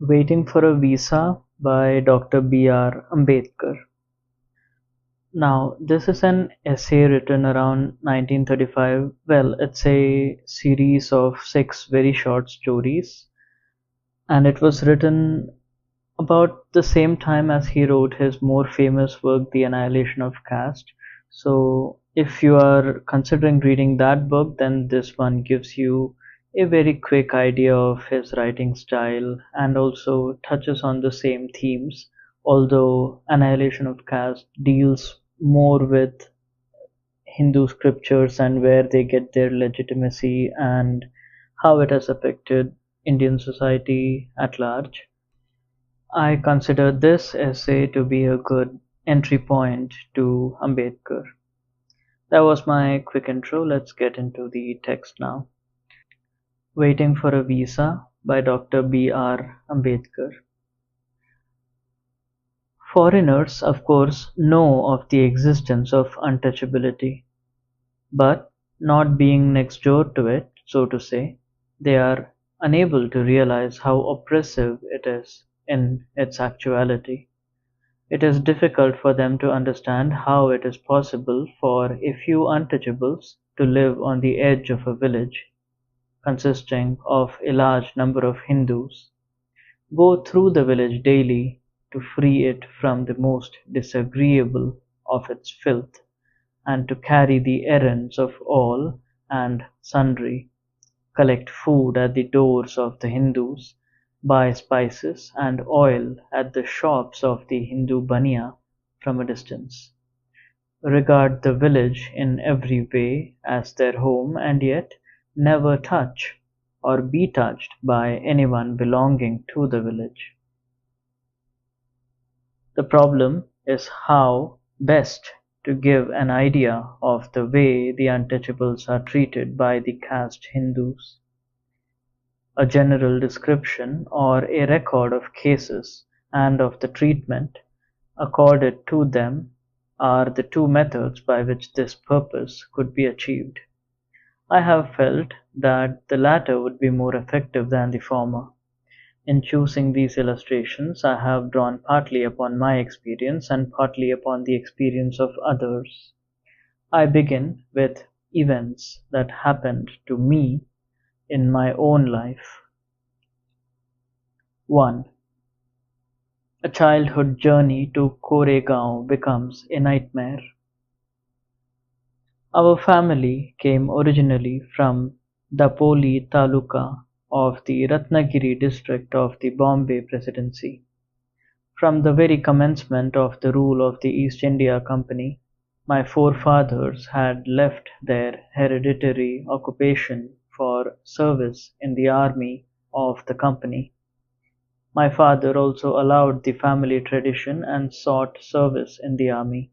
Waiting for a Visa by Dr. B.R. Ambedkar. Now, this is an essay written around 1935. Well, it's a series of six very short stories, and it was written about the same time as he wrote his more famous work, The Annihilation of Caste. So, if you are considering reading that book, then this one gives you a very quick idea of his writing style and also touches on the same themes, although Annihilation of Caste deals more with Hindu scriptures and where they get their legitimacy and how it has affected Indian society at large. I consider this essay to be a good entry point to Ambedkar. That was my quick intro. Let's get into the text now. Waiting for a Visa by Dr. B.R. Ambedkar. Foreigners, of course, know of the existence of untouchability, but not being next door to it, so to say, they are unable to realize how oppressive it is in its actuality. It is difficult for them to understand how it is possible for a few untouchables to live on the edge of a village consisting of a large number of Hindus, go through the village daily to free it from the most disagreeable of its filth, and to carry the errands of all and sundry, collect food at the doors of the Hindus, buy spices and oil at the shops of the Hindu baniya from a distance, regard the village in every way as their home and yet never touch or be touched by anyone belonging to the village. The problem is how best to give an idea of the way the untouchables are treated by the caste Hindus. A general description or a record of cases and of the treatment accorded to them are the two methods by which this purpose could be achieved. I have felt that the latter would be more effective than the former. In choosing these illustrations, I have drawn partly upon my experience and partly upon the experience of others. I begin with events that happened to me in my own life. 1. A childhood journey to Koregaon becomes a nightmare. Our family came originally from Dapoli Taluka of the Ratnagiri district of the Bombay Presidency. From the very commencement of the rule of the East India Company, my forefathers had left their hereditary occupation for service in the army of the company. My father also allowed the family tradition and sought service in the army.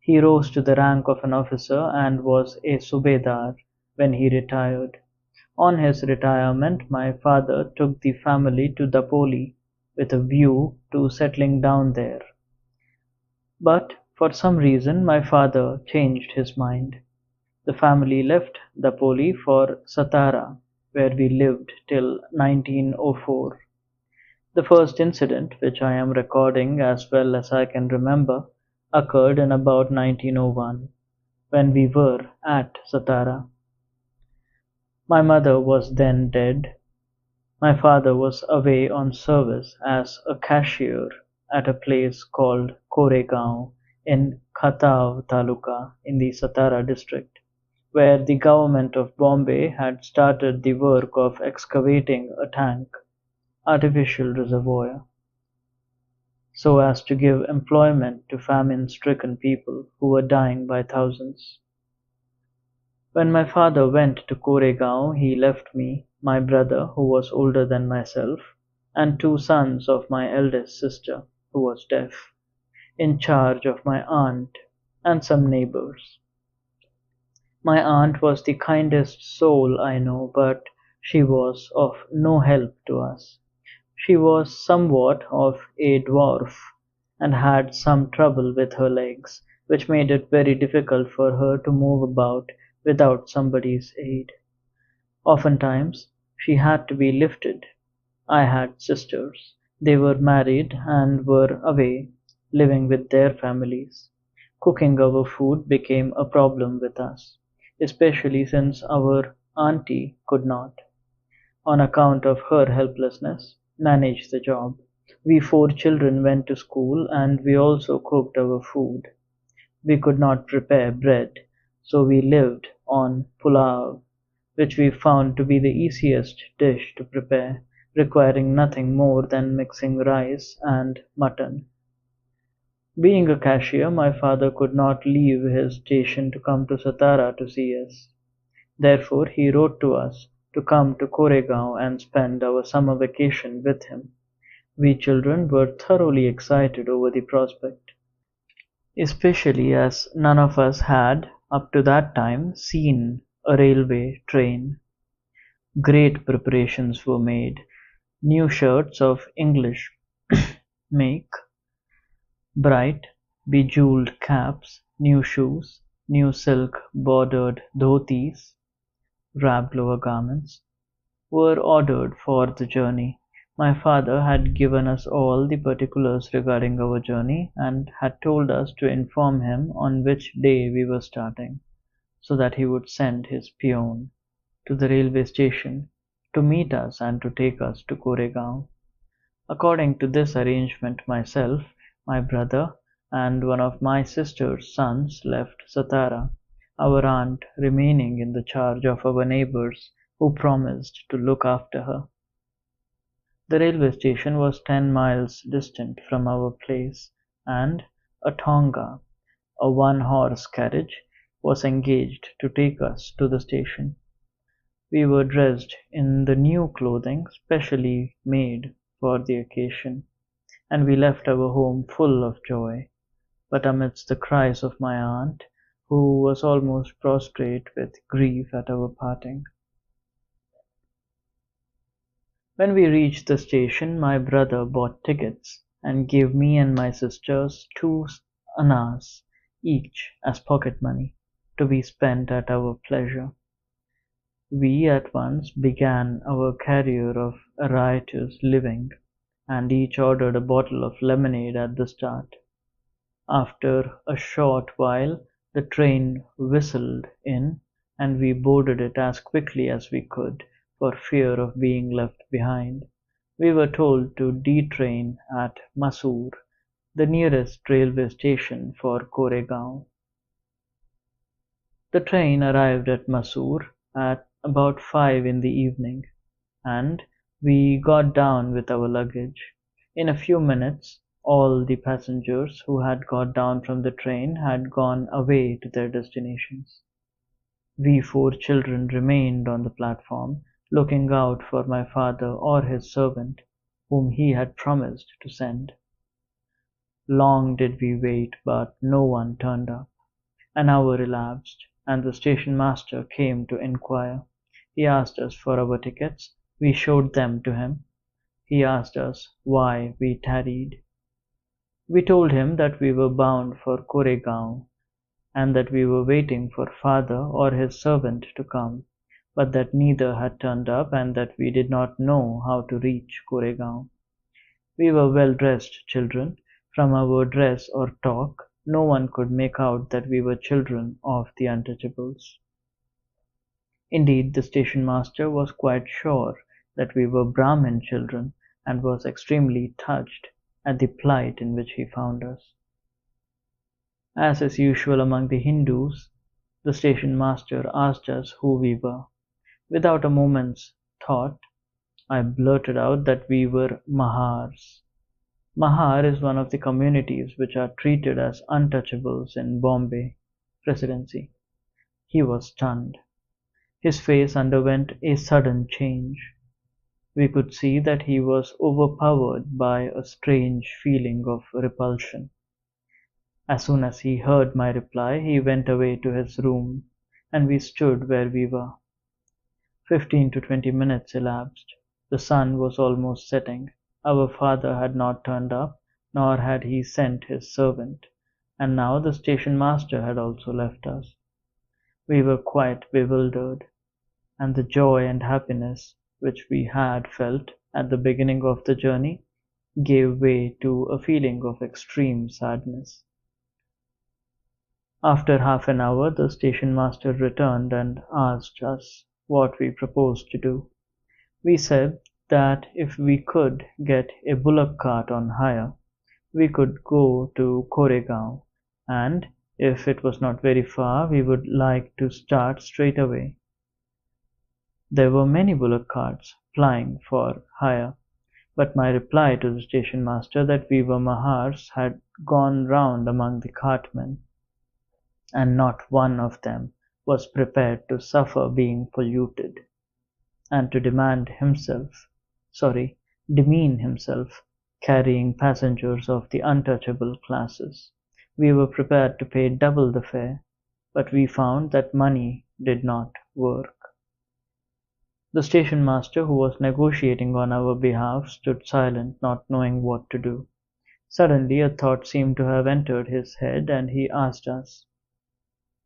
He rose to the rank of an officer and was a Subedar when he retired. On his retirement, my father took the family to Dapoli with a view to settling down there. But for some reason my father changed his mind. The family left Dapoli for Satara, where we lived till 1904. The first incident, which I am recording as well as I can remember, occurred in about 1901, when we were at Satara. My mother was then dead. My father was away on service as a cashier at a place called Koregaon in Khatau Taluka in the Satara district, where the government of Bombay had started the work of excavating a tank artificial reservoir so as to give employment to famine-stricken people who were dying by thousands. When my father went to Koregaon, he left me, my brother, who was older than myself, and two sons of my eldest sister, who was deaf, in charge of my aunt and some neighbors. My aunt was the kindest soul I know, but she was of no help to us. She was somewhat of a dwarf, and had some trouble with her legs, which made it very difficult for her to move about without somebody's aid. Oftentimes she had to be lifted. I had sisters. They were married and were away, living with their families. Cooking our food became a problem with us, especially since our auntie could not, on account of her helplessness, manage the job. We four children went to school and we also cooked our food. We could not prepare bread, so we lived on pulao, which we found to be the easiest dish to prepare, requiring nothing more than mixing rice and mutton. Being a cashier, my father could not leave his station to come to Satara to see us. Therefore, he wrote to us to come to Koregaon and spend our summer vacation with him. We children were thoroughly excited over the prospect, especially as none of us had, up to that time, seen a railway train. Great preparations were made. New shirts of English make, bright, bejewelled caps, new shoes, new silk bordered dhotis, wrapped lower garments, were ordered for the journey. My father had given us all the particulars regarding our journey and had told us to inform him on which day we were starting, so that he would send his peon to the railway station to meet us and to take us to Koregaon. According to this arrangement, myself, my brother, and one of my sister's sons left Satara, our aunt remaining in the charge of our neighbors who promised to look after her. The railway station was 10 miles distant from our place, and a tonga, a one-horse carriage, was engaged to take us to the station. We were dressed in the new clothing specially made for the occasion, and we left our home full of joy, but amidst the cries of my aunt, who was almost prostrate with grief at our parting. When we reached the station, my brother bought tickets and gave me and my sisters 2 annas each as pocket money, to be spent at our pleasure. We at once began our career of riotous living, and each ordered a bottle of lemonade at the start. After a short while the train whistled in, and we boarded it as quickly as we could, for fear of being left behind. We were told to detrain at Masoor, the nearest railway station for Koregaon. The train arrived at Masoor at about 5 in the evening, and we got down with our luggage. In a few minutes all the passengers who had got down from the train had gone away to their destinations. We four children remained on the platform, looking out for my father or his servant, whom he had promised to send. Long did we wait, but no one turned up. An hour elapsed, and the station master came to inquire. He asked us for our tickets. We showed them to him. He asked us why we tarried. We told him that we were bound for Koregaon, and that we were waiting for father or his servant to come, but that neither had turned up and that we did not know how to reach Koregaon. We were well-dressed children. From our dress or talk, no one could make out that we were children of the untouchables. Indeed, the station master was quite sure that we were Brahmin children, and was extremely touched at the plight in which he found us. As is usual among the Hindus, the station master asked us who we were. Without a moment's thought, I blurted out that we were Mahars. Mahar is one of the communities which are treated as untouchables in Bombay Presidency. He was stunned. His face underwent a sudden change. We could see that he was overpowered by a strange feeling of repulsion. As soon as he heard my reply, he went away to his room, and we stood where we were. 15 to 20 minutes elapsed. The sun was almost setting. Our father had not turned up, nor had he sent his servant, and now the station master had also left us. We were quite bewildered, and the joy and happiness which we had felt at the beginning of the journey gave way to a feeling of extreme sadness. After half an hour, the station master returned and asked us what we proposed to do. We said that if we could get a bullock cart on hire, we could go to Koregaon, and if it was not very far, we would like to start straight away. There were many bullock carts plying for hire, but my reply to the station master that we were Mahars had gone round among the cartmen, and not one of them was prepared to suffer being polluted, and to demean himself, carrying passengers of the untouchable classes. We were prepared to pay double the fare, but we found that money did not work. The station master, who was negotiating on our behalf, stood silent, not knowing what to do. Suddenly a thought seemed to have entered his head, and he asked us,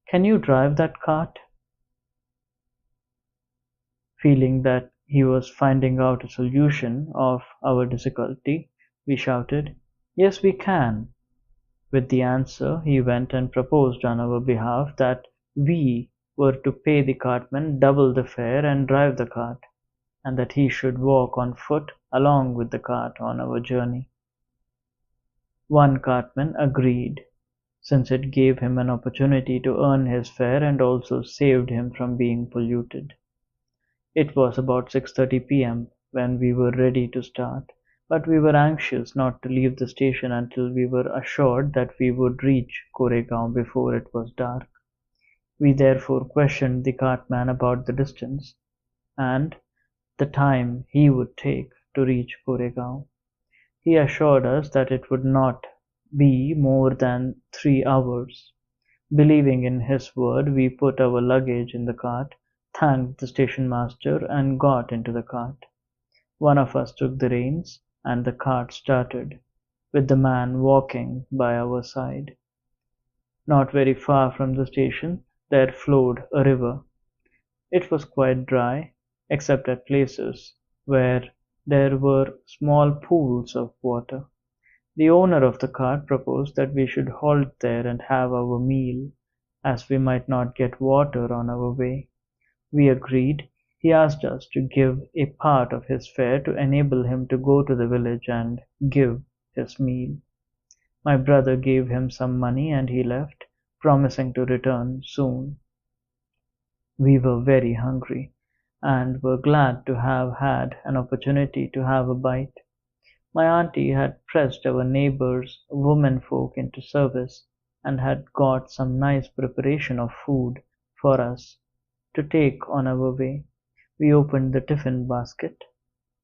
"Can you drive that cart?" Feeling that he was finding out a solution of our difficulty, we shouted, "Yes, we can." With the answer, he went and proposed on our behalf that we were to pay the cartman double the fare and drive the cart, and that he should walk on foot along with the cart on our journey. One cartman agreed, since it gave him an opportunity to earn his fare and also saved him from being polluted. It was about 6:30 p.m. when we were ready to start, but we were anxious not to leave the station until we were assured that we would reach Koregaon before it was dark. We therefore questioned the cartman about the distance and the time he would take to reach Koregaon. He assured us that it would not be more than 3 hours. Believing in his word, we put our luggage in the cart, thanked the station master, and got into the cart. One of us took the reins, and the cart started, with the man walking by our side. Not very far from the station there flowed a river. It was quite dry, except at places where there were small pools of water. The owner of the cart proposed that we should halt there and have our meal, as we might not get water on our way. We agreed. He asked us to give a part of his fare to enable him to go to the village and give his meal. My brother gave him some money and he left, promising to return soon. We were very hungry, and were glad to have had an opportunity to have a bite. My auntie had pressed our neighbors' womenfolk into service, and had got some nice preparation of food for us to take on our way. We opened the tiffin basket,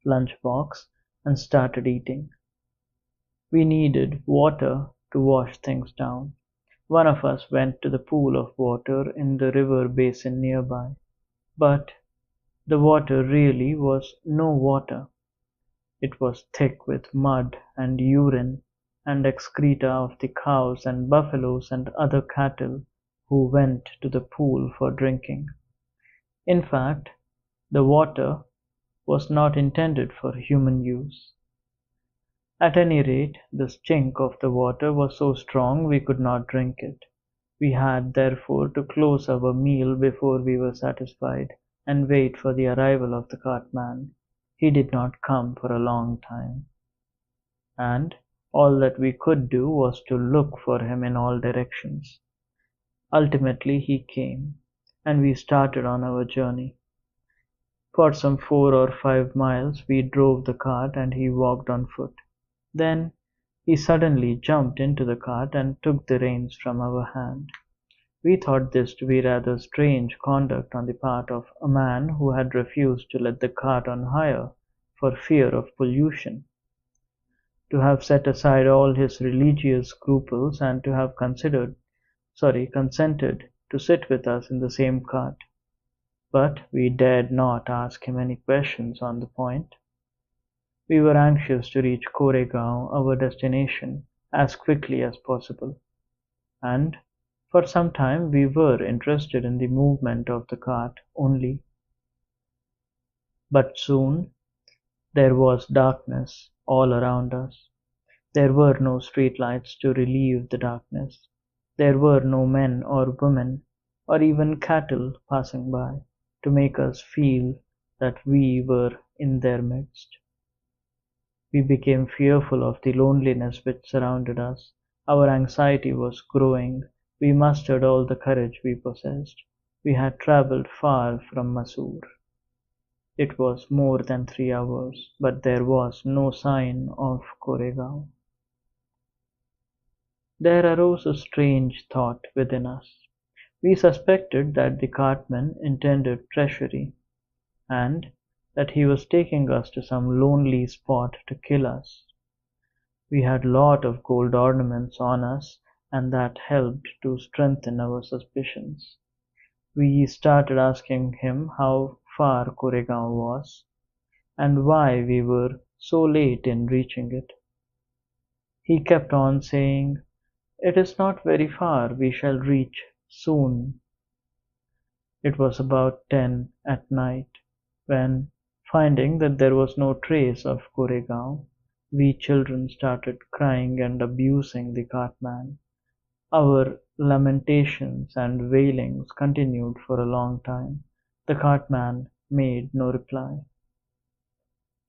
lunch box, and started eating. We needed water to wash things down. One of us went to the pool of water in the river basin nearby, but the water really was no water. It was thick with mud and urine and excreta of the cows and buffaloes and other cattle who went to the pool for drinking. In fact, the water was not intended for human use. At any rate, the stink of the water was so strong we could not drink it. We had therefore to close our meal before we were satisfied, and wait for the arrival of the cartman. He did not come for a long time, and all that we could do was to look for him in all directions. Ultimately he came, and we started on our journey. For some 4 or 5 miles we drove the cart and he walked on foot. Then he suddenly jumped into the cart and took the reins from our hand. We thought this to be rather strange conduct on the part of a man who had refused to let the cart on hire for fear of pollution, to have set aside all his religious scruples, and to have consented to sit with us in the same cart. But we dared not ask him any questions on the point. We were anxious to reach Koregaon, our destination, as quickly as possible, and for some time we were interested in the movement of the cart only. But soon There was darkness all around us. There were no street lights to relieve the darkness. There were no men or women, or even cattle passing by, to make us feel that we were in their midst. We became fearful of the loneliness which surrounded us. Our anxiety was growing. We mustered all the courage we possessed. We had travelled far from Masur. It was more than 3 hours, but there was no sign of Koregaon. There arose a strange thought within us. We suspected that the cartman intended treachery, and that he was taking us to some lonely spot to kill us. We had lot of gold ornaments on us, and that helped to strengthen our suspicions. We started asking him how far Koregaon was, and why we were so late in reaching it. He kept on saying, "It is not very far, we shall reach soon." It was about 10 at night, when, finding that there was no trace of Koregaon, we children started crying and abusing the cartman. Our lamentations and wailings continued for a long time. The cartman made no reply.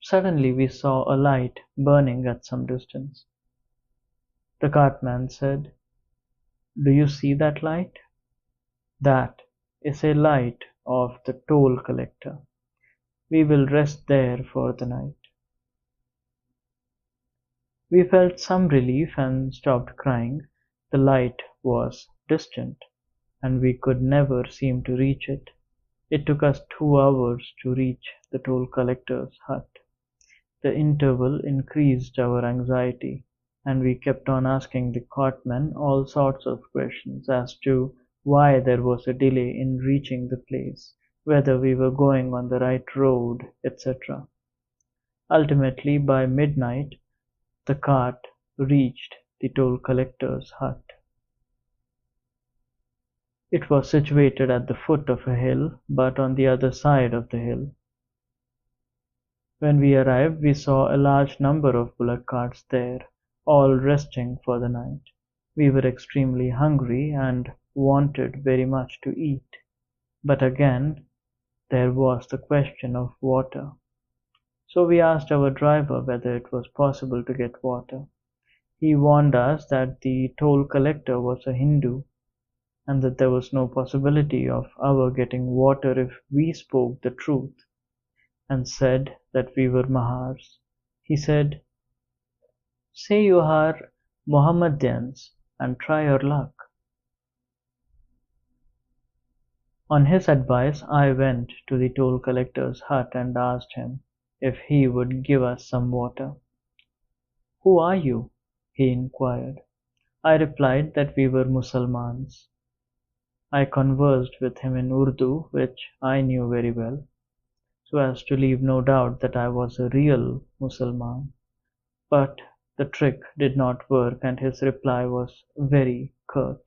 Suddenly we saw a light burning at some distance. The cartman said, "Do you see that light? That is a light of the toll collector. We will rest there for the night." We felt some relief and stopped crying. The light was distant, and we could never seem to reach it. It took us 2 hours to reach the toll collector's hut. The interval increased our anxiety, and we kept on asking the cartman all sorts of questions as to why there was a delay in reaching the place, whether we were going on the right road, etc. Ultimately, by midnight, the cart reached the toll collector's hut. It was situated at the foot of a hill, but on the other side of the hill. When we arrived, we saw a large number of bullock carts there, all resting for the night. We were extremely hungry and wanted very much to eat, but again there was the question of water. So we asked our driver whether it was possible to get water. He warned us that the toll collector was a Hindu, and that there was no possibility of our getting water if we spoke the truth, and said that we were Mahars. He said, "Say you are Mohammedans and try your luck." On his advice, I went to the toll collector's hut and asked him if he would give us some water. "Who are you?" he inquired. I replied that we were Mussalmans. I conversed with him in Urdu, which I knew very well, so as to leave no doubt that I was a real Mussulman. But the trick did not work, and his reply was very curt.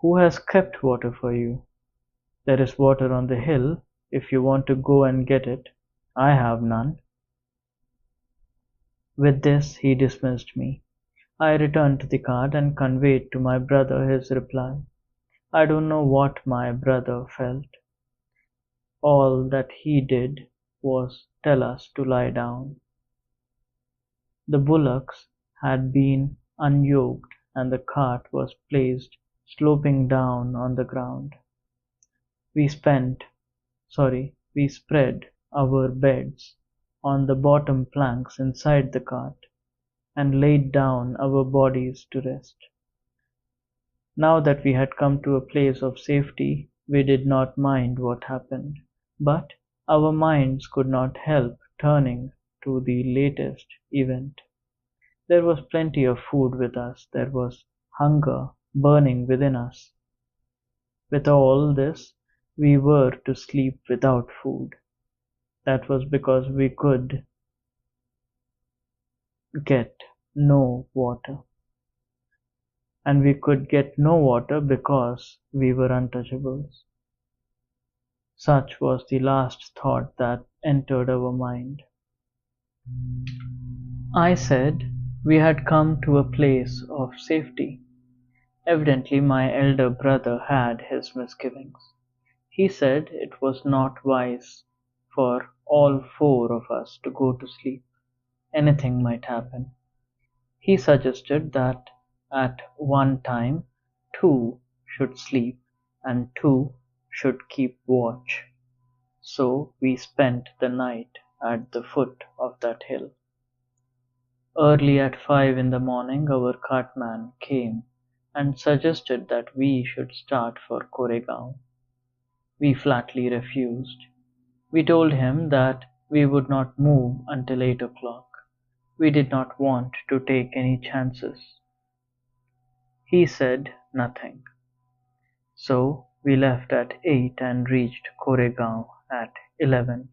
"Who has kept water for you? There is water on the hill, if you want to go and get it. I have none." With this he dismissed me. I returned to the cart and conveyed to my brother his reply. I don't know what my brother felt. All that he did was tell us to lie down. The bullocks had been unyoked, and the cart was placed sloping down on the ground. We spread our beds on the bottom planks inside the cart, and laid down our bodies to rest. Now that we had come to a place of safety, we did not mind what happened, but our minds could not help turning to the latest event. There was plenty of food with us, there was hunger burning within us. With all this, we were to sleep without food. That was because we could get no water. And we could get no water because we were untouchables. Such was the last thought that entered our mind. I said we had come to a place of safety. Evidently my elder brother had his misgivings. He said it was not wise for all four of us to go to sleep. Anything might happen. He suggested that at one time two should sleep and two should keep watch. So we spent the night at the foot of that hill. Early at 5 in the morning our cartman came and suggested that we should start for Koregaon. We flatly refused. We told him that we would not move until 8 o'clock. We did not want to take any chances. He said nothing. So we left at 8 and reached Koregaon at 11.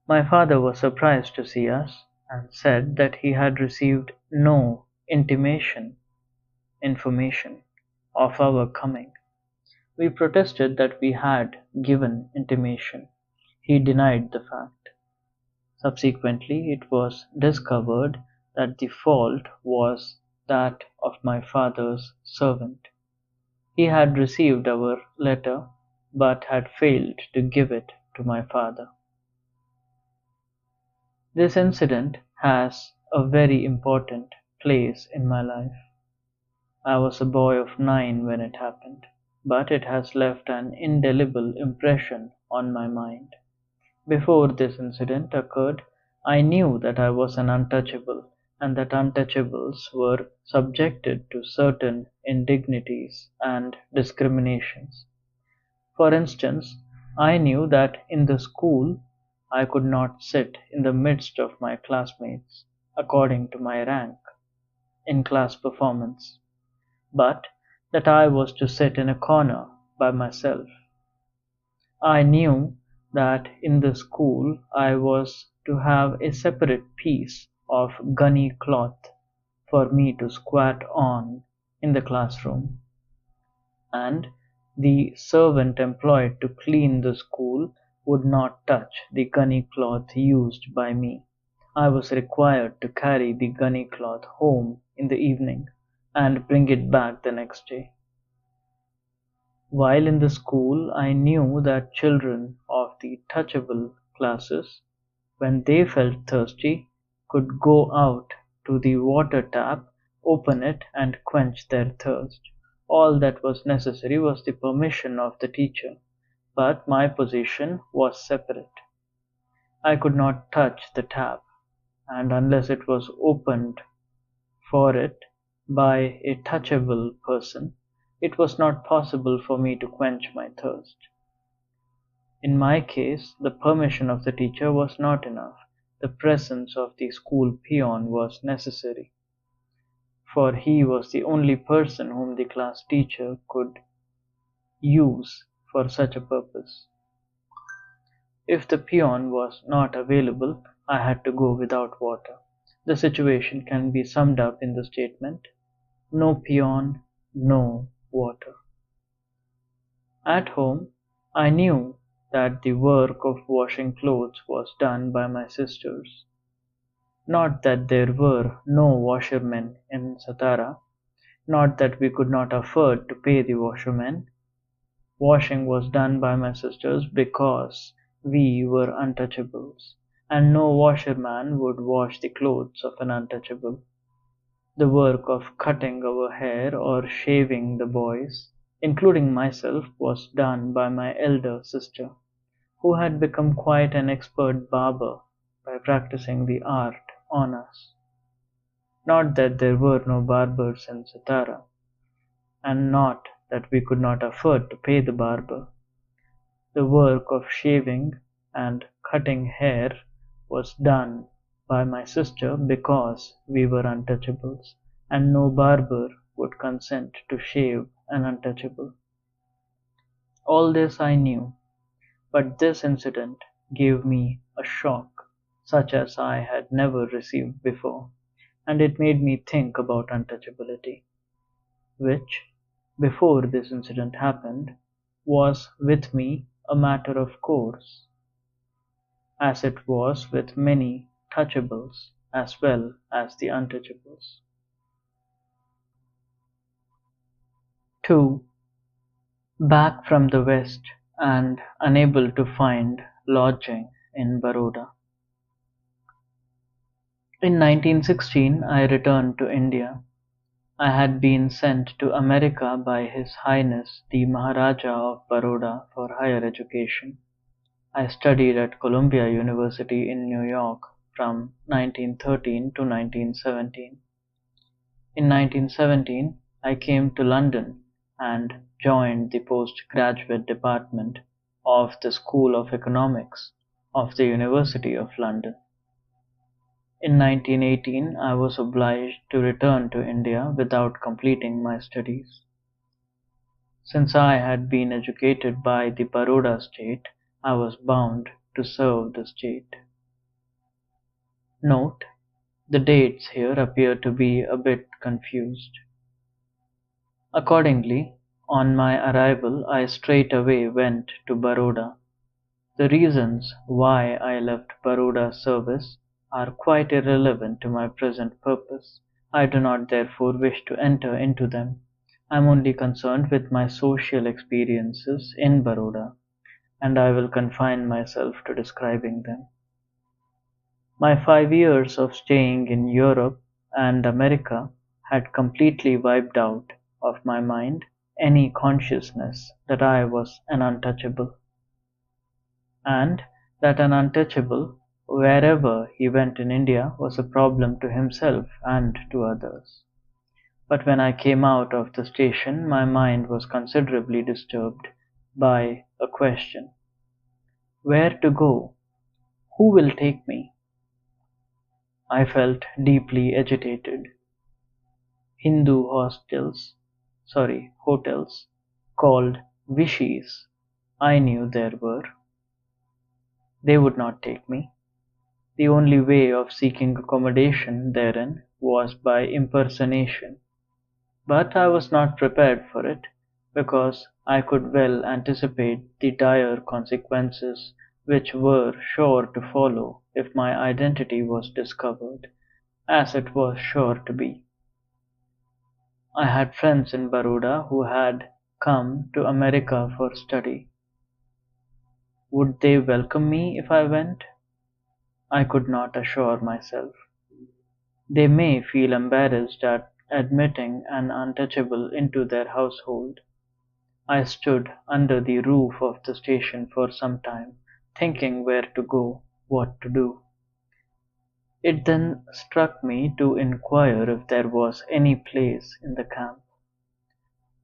My father was surprised to see us and said that he had received no information of our coming. We protested that we had given intimation. He denied the fact. Subsequently, it was discovered that the fault was that of my father's servant. He had received our letter, but had failed to give it to my father. This incident has a very important place in my life. I was a boy of 9 when it happened, but it has left an indelible impression on my mind. Before this incident occurred, I knew that I was an untouchable, and that untouchables were subjected to certain indignities and discriminations. For instance, I knew that in the school I could not sit in the midst of my classmates according to my rank in class performance, but that I was to sit in a corner by myself. I knew that in the school I was to have a separate piece of gunny cloth for me to squat on in the classroom, and the servant employed to clean the school would not touch the gunny cloth used by me. I was required to carry the gunny cloth home in the evening and bring it back the next day. While in the school I knew that children of the touchable classes, when they felt thirsty, could go out to the water tap, open it, and quench their thirst. All that was necessary was the permission of the teacher, but my position was separate. I could not touch the tap, and unless it was opened for it by a touchable person, it was not possible for me to quench my thirst. In my case, the permission of the teacher was not enough. The presence of the school peon was necessary, for he was the only person whom the class teacher could use for such a purpose. If the peon was not available, I had to go without water. The situation can be summed up in the statement, no peon, no water. At home, I knew that the work of washing clothes was done by my sisters. Not that there were no washermen in Satara, not that we could not afford to pay the washermen. Washing was done by my sisters because we were untouchables, and no washerman would wash the clothes of an untouchable. The work of cutting our hair or shaving the boys, including myself, was done by my elder sister, who had become quite an expert barber by practicing the art on us. Not that there were no barbers in Satara, and not that we could not afford to pay the barber. The work of shaving and cutting hair was done by my sister because we were untouchables, and no barber would consent to shave an untouchable. All this I knew, but this incident gave me a shock such as I had never received before, and it made me think about untouchability, which, before this incident happened, was with me a matter of course. as it was with many touchables as well as the untouchables. 2. Back from the West and unable to find lodging in Baroda. In 1916 I returned to India. I had been sent to America by His Highness the Maharaja of Baroda for higher education. I studied at Columbia University in New York from 1913 to 1917. In 1917 I came to London and joined the postgraduate department of the School of Economics of the University of London. In 1918 I was obliged to return to India without completing my studies. Since I had been educated by the Baroda state, I was bound to serve the state. Note: the dates here appear to be a bit confused. Accordingly, on my arrival I straightway went to Baroda. The reasons why I left Baroda service are quite irrelevant to my present purpose. I do not therefore wish to enter into them. I am only concerned with my social experiences in Baroda, and I will confine myself to describing them. My 5 years of staying in Europe and America had completely wiped out of my mind any consciousness that I was an untouchable, and that an untouchable, wherever he went in India, was a problem to himself and to others. But when I came out of the station my mind was considerably disturbed by a question: where to go? Who will take me? I felt deeply agitated. Hindu hotels called Vishis, I knew there were. They would not take me. The only way of seeking accommodation therein was by impersonation. But I was not prepared for it, because I could well anticipate the dire consequences which were sure to follow if my identity was discovered, as it was sure to be. I had friends in Baroda who had come to America for study. Would they welcome me if I went? I could not assure myself. They may feel embarrassed at admitting an untouchable into their household. I stood under the roof of the station for some time, thinking where to go, what to do. It then struck me to inquire if there was any place in the camp.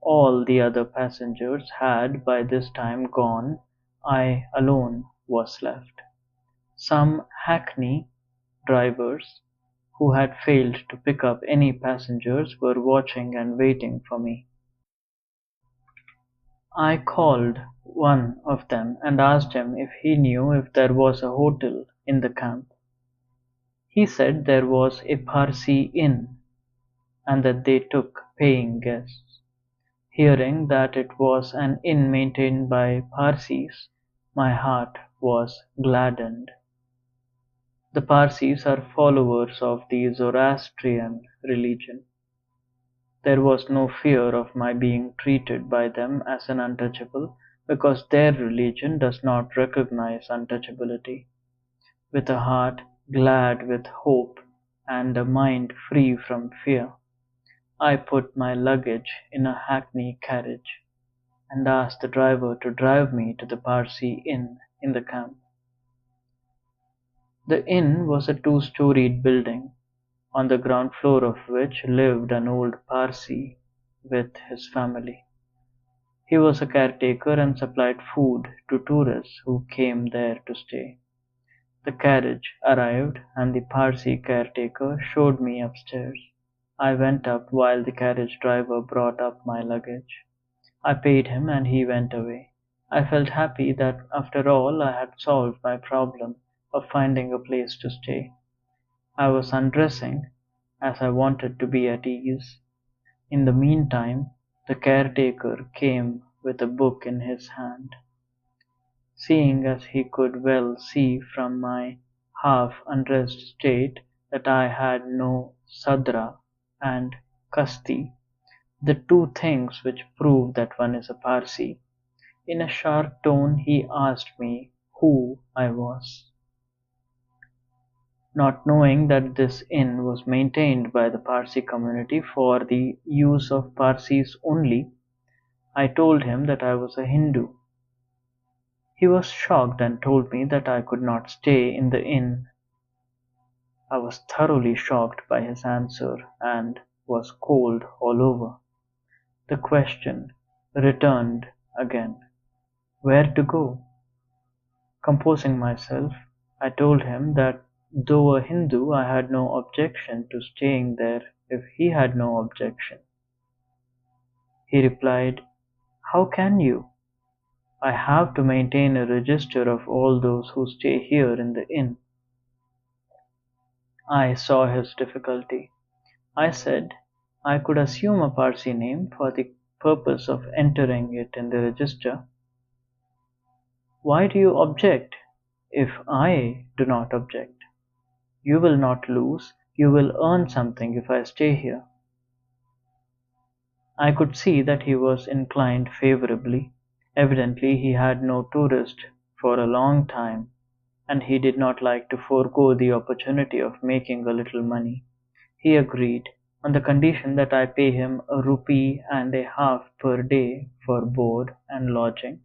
All the other passengers had by this time gone, I alone was left. Some hackney drivers, who had failed to pick up any passengers, were watching and waiting for me. I called one of them and asked him if he knew if there was a hotel in the camp. He said there was a Parsi inn, and that they took paying guests. Hearing that it was an inn maintained by Parsis, my heart was gladdened. The Parsis are followers of the Zoroastrian religion. There was no fear of my being treated by them as an untouchable, because their religion does not recognize untouchability. With a heart glad with hope and a mind free from fear, I put my luggage in a hackney carriage, and asked the driver to drive me to the Parsi inn in the camp. The inn was a two-storied building, on the ground floor of which lived an old Parsi with his family. He was a caretaker and supplied food to tourists who came there to stay. The carriage arrived and the Parsi caretaker showed me upstairs. I went up while the carriage driver brought up my luggage. I paid him and he went away. I felt happy that after all I had solved my problem of finding a place to stay. I was undressing, as I wanted to be at ease. In the meantime, the caretaker came with a book in his hand. seeing as he could well see from my half-undressed state that I had no sadra and kasti, the two things which prove that one is a Parsi. In a sharp tone he asked me who I was. Not knowing that this inn was maintained by the Parsi community for the use of Parsis only, I told him that I was a Hindu. He was shocked and told me that I could not stay in the inn. I was thoroughly shocked by his answer and was cold all over. The question returned again, where to go? Composing myself, I told him that though a Hindu I had no objection to staying there if he had no objection. He replied, "How can you? I have to maintain a register of all those who stay here in the inn." I saw his difficulty. I said I could assume a Parsi name for the purpose of entering it in the register. "Why do you object?" "If I do not object, you will not lose, you will earn something if I stay here." I could see that he was inclined favorably. Evidently he had no tourist for a long time, and he did not like to forego the opportunity of making a little money. He agreed, on the condition that I pay him a rupee and a half per day for board and lodging,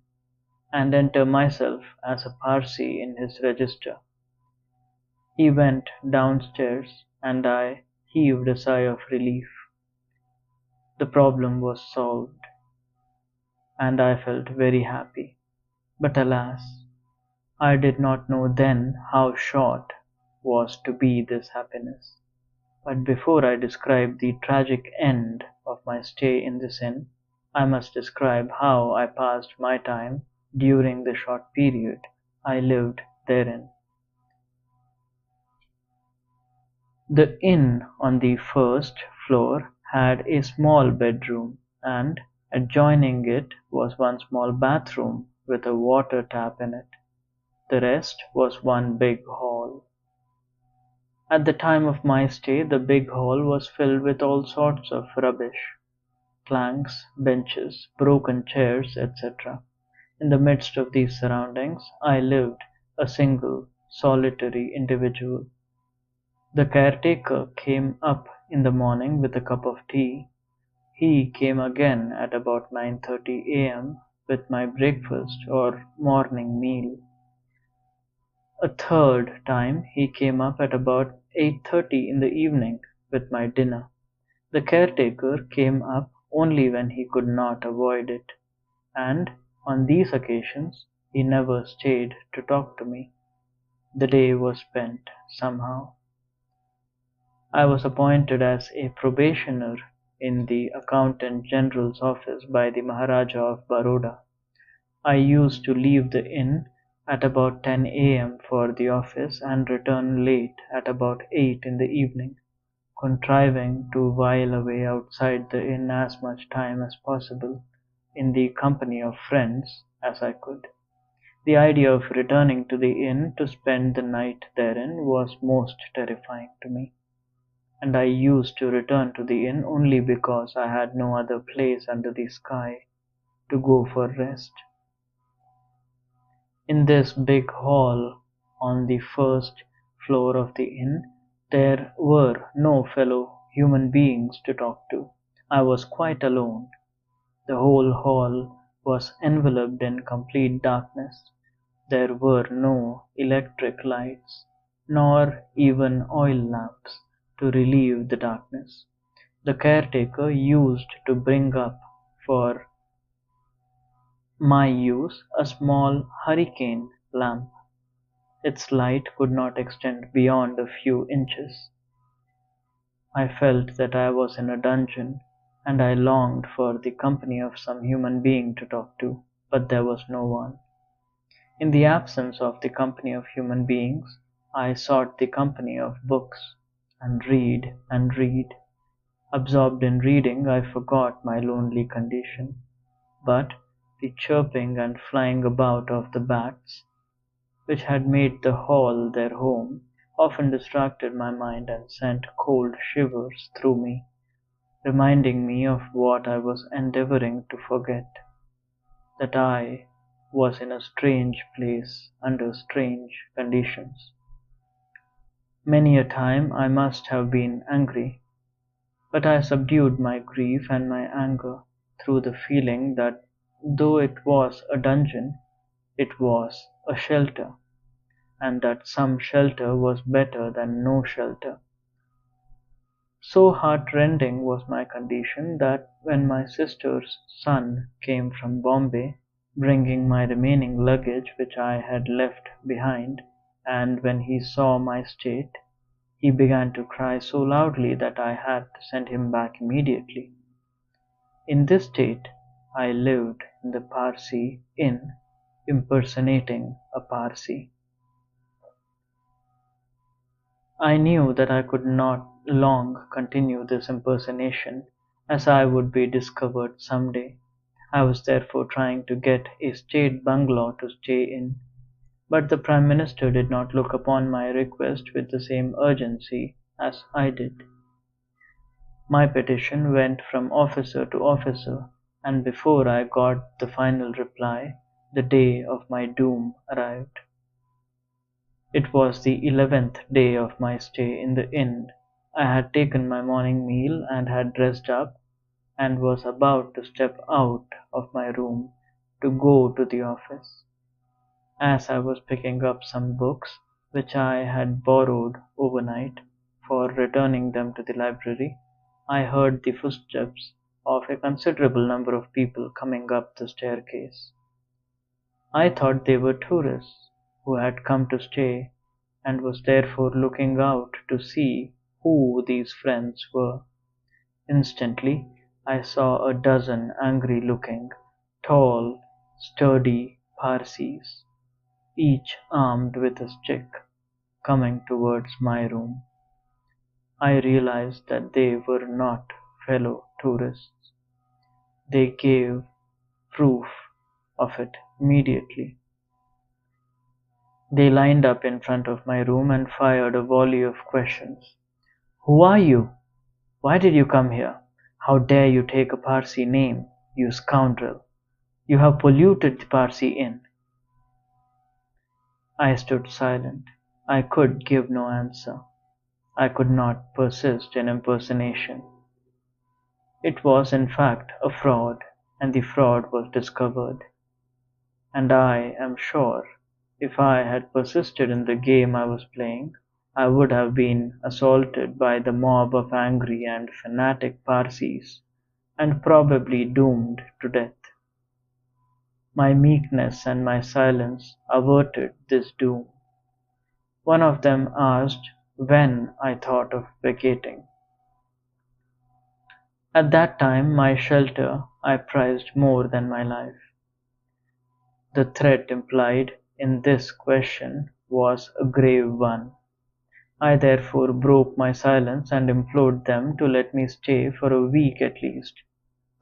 and enter myself as a Parsi in his register. He went downstairs, and I heaved a sigh of relief. The problem was solved, and I felt very happy. But alas, I did not know then how short was to be this happiness. But before I describe the tragic end of my stay in this inn, I must describe how I passed my time during the short period I lived therein. The inn on the first floor had a small bedroom, and adjoining it was one small bathroom with a water tap in it. The rest was one big hall. At the time of my stay the big hall was filled with all sorts of rubbish, planks, benches, broken chairs, etc. In the midst of these surroundings I lived, a single, solitary individual. The caretaker came up in the morning with a cup of tea. He came again at about 9:30 a.m. with my breakfast or morning meal. A third time he came up at about 8:30 in the evening with my dinner. The caretaker came up only when he could not avoid it, and on these occasions he never stayed to talk to me. The day was spent somehow. I was appointed as a probationer in the Accountant General's office by the Maharaja of Baroda. I used to leave the inn at about 10 a.m. for the office and return late at about 8 in the evening, contriving to while away outside the inn as much time as possible in the company of friends as I could. The idea of returning to the inn to spend the night therein was most terrifying to me, and I used to return to the inn only because I had no other place under the sky to go for rest. In this big hall on the first floor of the inn there were no fellow human beings to talk to. I was quite alone. The whole hall was enveloped in complete darkness. There were no electric lights, nor even oil lamps to relieve the darkness. The caretaker used to bring up for my use a small hurricane lamp. Its light could not extend beyond a few inches. I felt that I was in a dungeon, and I longed for the company of some human being to talk to, but there was no one. In the absence of the company of human beings, I sought the company of books, and read and read. Absorbed in reading, I forgot my lonely condition. But The chirping and flying about of the bats, which had made the hall their home, often distracted my mind and sent cold shivers through me, reminding me of what I was endeavoring to forget, that I was in a strange place under strange conditions. Many a time I must have been angry, but I subdued my grief and my anger through the feeling that though it was a dungeon, it was a shelter, and that some shelter was better than no shelter. So heart-rending was my condition that when my sister's son came from Bombay, bringing my remaining luggage which I had left behind, and when he saw my state, he began to cry so loudly that I had to send him back immediately. In this state I lived in the Parsee inn, impersonating a Parsee. I knew that I could not long continue this impersonation, as I would be discovered some day. I was therefore trying to get a state bungalow to stay in, but the Prime Minister did not look upon my request with the same urgency as I did. My petition went from officer to officer, and before I got the final reply, the day of my doom arrived. It was the 11th day of my stay in the inn. I had taken my morning meal and had dressed up, and was about to step out of my room to go to the office. As I was picking up some books which I had borrowed overnight for returning them to the library, I heard the footsteps of a considerable number of people coming up the staircase. I thought they were tourists who had come to stay, and was therefore looking out to see who these friends were. Instantly I saw a dozen angry-looking, tall, sturdy Parsees, each armed with a stick, coming towards my room. I realized that they were not fellow tourists. They gave proof of it immediately. They lined up in front of my room and fired a volley of questions. "Who are you? Why did you come here? How dare you take a Parsee name, you scoundrel? You have polluted the Parsee inn." I stood silent. I could give no answer. I could not persist in impersonation. It was in fact a fraud, and the fraud was discovered. And I am sure, if I had persisted in the game I was playing, I would have been assaulted by the mob of angry and fanatic Parsees, and probably doomed to death. My meekness and my silence averted this doom. One of them asked when I thought of vacating. At that time my shelter I prized more than my life. The threat implied in this question was a grave one. I therefore broke my silence and implored them to let me stay for a week at least,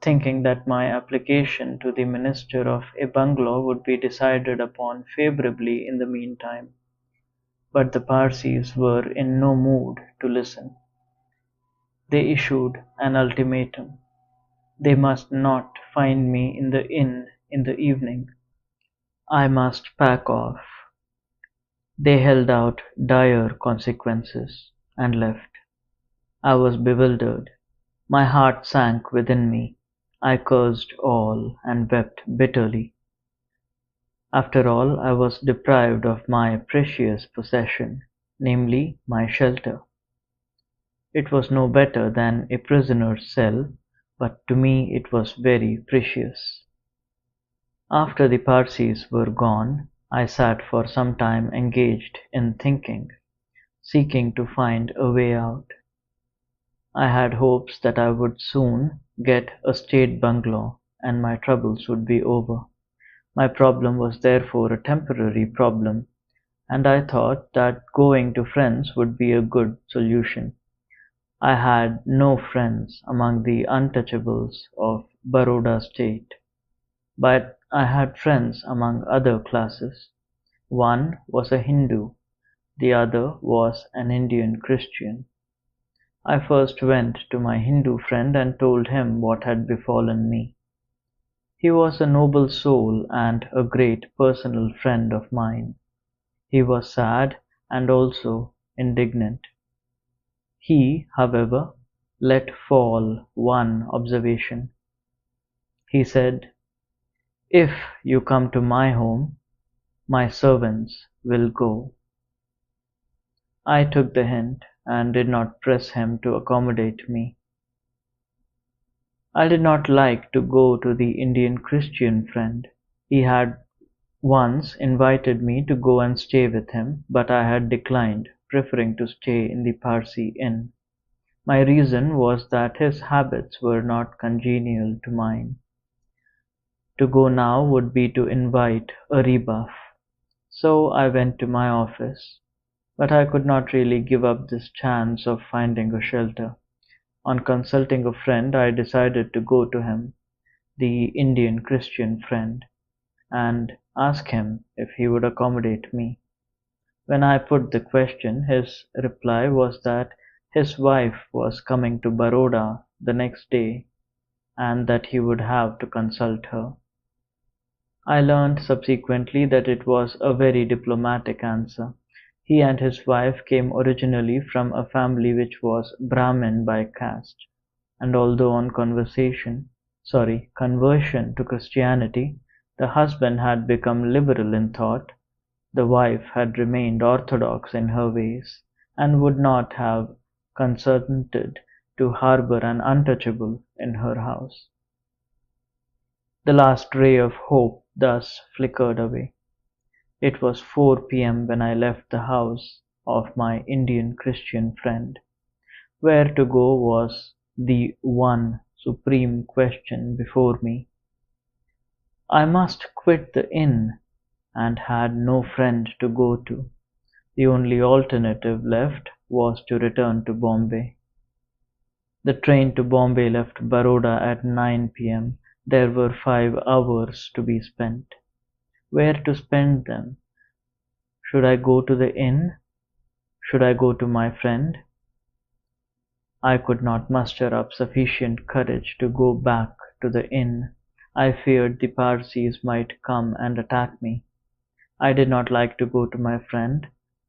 thinking that my application to the minister of a bungalow would be decided upon favourably in the meantime. But the Parsees were in no mood to listen. They issued an ultimatum. They must not find me in the inn in the evening. I must pack off. They held out dire consequences, and left. I was bewildered. My heart sank within me. I cursed all, and wept bitterly. After all, I was deprived of my precious possession, namely my shelter. It was no better than a prisoner's cell, but to me it was very precious. After the Parsees were gone, I sat for some time engaged in thinking, seeking to find a way out. I had hopes that I would soon get a state bungalow, and my troubles would be over. My problem was therefore a temporary problem, and I thought that going to friends would be a good solution. I had no friends among the untouchables of Baroda state, but I had friends among other classes. One was a Hindu, the other was an Indian Christian. I first went to my Hindu friend and told him what had befallen me. He was a noble soul and a great personal friend of mine. He was sad and also indignant. He, however, let fall one observation. He said, "If you come to my home, my servants will go." I took the hint and did not press him to accommodate me. I did not like to go to the Indian Christian friend. He had once invited me to go and stay with him, but I had declined, preferring to stay in the Parsi inn. My reason was that his habits were not congenial to mine. To go now would be to invite a rebuff. So I went to my office, but I could not really give up this chance of finding a shelter. On consulting a friend, I decided to go to him, the Indian Christian friend, and ask him if he would accommodate me. When I put the question, his reply was that his wife was coming to Baroda the next day and that he would have to consult her. I learned subsequently that it was a very diplomatic answer. He and his wife came originally from a family which was Brahmin by caste, and although on conversion to Christianity, the husband had become liberal in thought, the wife had remained orthodox in her ways, and would not have consented to harbor an untouchable in her house. The last ray of hope thus flickered away. It was 4 p.m. when I left the house of my Indian Christian friend. Where to go was the one supreme question before me. I must quit the inn and had no friend to go to. The only alternative left was to return to Bombay. The train to Bombay left Baroda at 9 p.m. There were 5 hours to be spent. Where to spend them? Should I go to the inn? Should I go to my friend? I could not muster up sufficient courage to go back to the inn. I feared the Parsis might come and attack me. I did not like to go to my friend.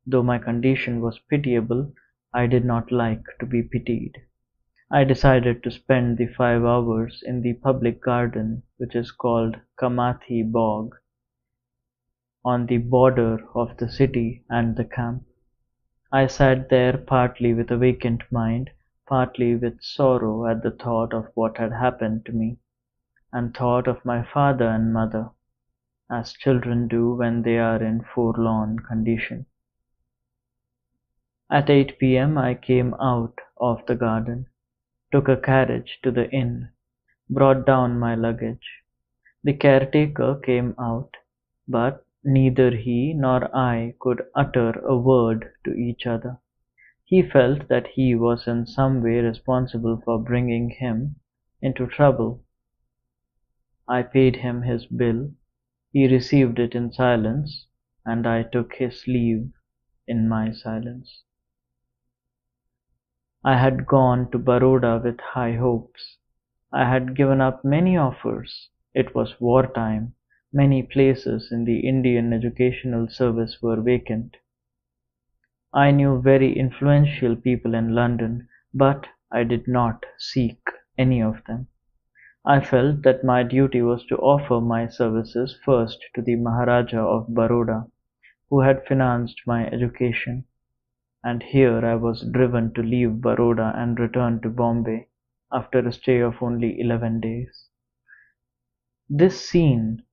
Though my condition was pitiable, I did not like to be pitied. I decided to spend the 5 hours in the public garden which is called Kamathi Bog, on the border of the city and the camp. I sat there partly with a vacant mind, partly with sorrow at the thought of what had happened to me, and thought of my father and mother, as children do when they are in forlorn condition. At 8 p.m. I came out of the garden, took a carriage to the inn, brought down my luggage. The caretaker came out, but neither he nor I could utter a word to each other. He felt that he was in some way responsible for bringing him into trouble. I paid him his bill, he received it in silence, and I took his leave in my silence. I had gone to Baroda with high hopes. I had given up many offers. It was wartime. Many places in the Indian educational service were vacant. I knew very influential people in London, but I did not seek any of them. I felt that my duty was to offer my services first to the Maharaja of Baroda, who had financed my education, and here I was driven to leave Baroda and return to Bombay after a stay of only 11 days. This scene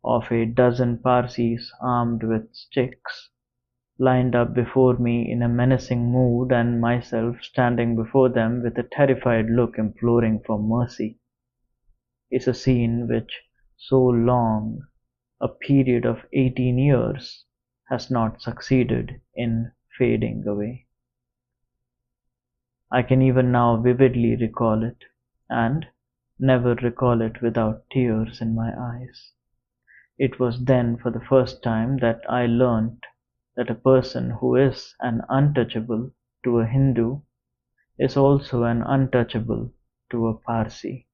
of a dozen Parsis armed with sticks lined up before me in a menacing mood, and myself standing before them with a terrified look imploring for mercy, is a scene which so long, a period of 18 years, has not succeeded in fading away. I can even now vividly recall it, and never recall it without tears in my eyes. It was then for the first time that I learnt that a person who is an untouchable to a Hindu is also an untouchable to a Parsi.